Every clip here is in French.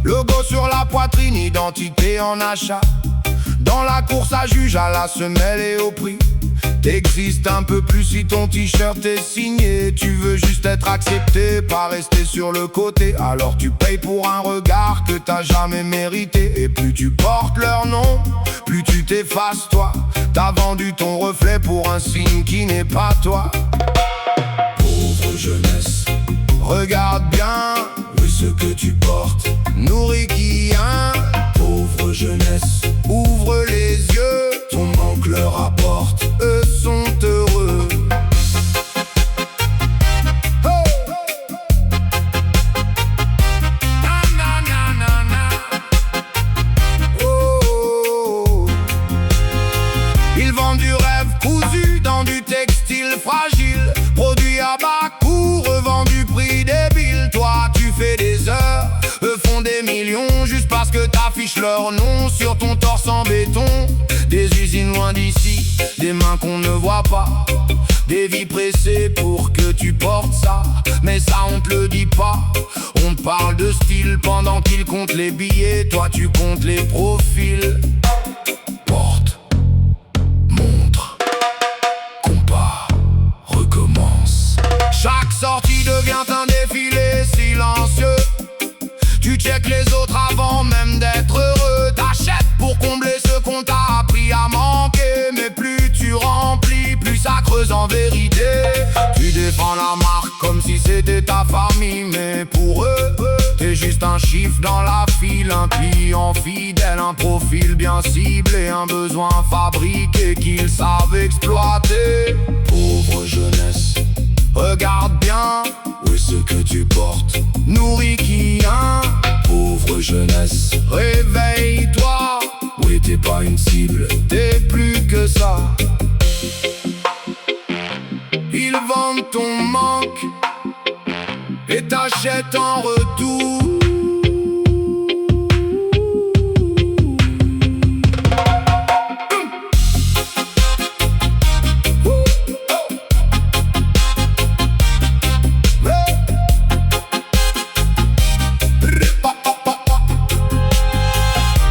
Logo sur la poitrine, identité en achat. Dans la course à juge, à la semelle et au prix. T'existes un peu plus si ton t-shirt est signé. Tu veux juste être accepté, pas rester sur le côté. Alors tu payes pour un regard que t'as jamais mérité. Et plus tu portes leur nom, plus tu t'effaces toi. T'as vendu ton reflet pour un signe qui n'est pas toi. Pauvre jeunesse, regarde bien, oui ce que tu portes nourrit qui hein. Pauvre jeunesse, ouvre les yeux, ton manque leur apporte, eux sont heureux. Ils vendent du rêve cousu dans du textile fragile, produit à bas coût, revendu prix débile. Toi tu fais des heures, eux font des millions, juste parce que t'affiches leur nom sur ton torse en béton. Des usines loin d'ici, des mains qu'on ne voit pas, des vies pressées pour que tu portes ça. Mais ça on te le dit pas, on te parle de style pendant qu'ils comptent les billets. Toi tu comptes les profils. Porte, montre, compare, recommence. Chaque sortie devient un défilé silencieux. Tu checkes les autres avant même d'être heureux. T'achètes pour combler ce qu'on t'a appris à manquer. Mais plus tu remplis, plus ça creuse en vérité. Tu défends la marque comme si c'était ta famille. Mais pour eux, t'es juste un chiffre dans la file. Un client fidèle, un profil bien ciblé, un besoin fabriqué qu'ils savent exploiter. Pauvre jeunesse, regarde bien, oui ce que tu portes nourrit qui hein. Pauvre jeunesse, réveille-toi, oui t'es pas une cible, t'es plus que ça. Ils vendent ton manque et t'achètent en retour.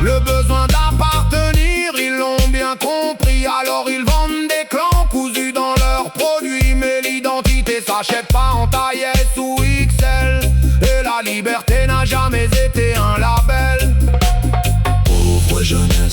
Le besoin d'appartenir, ils l'ont bien compris. Alors ils vendent des clans cousus dans leurs produits. Mais l'identité s'achète pas en taille S ou XL. Et la liberté n'a jamais été un label. Pauvre jeunesse,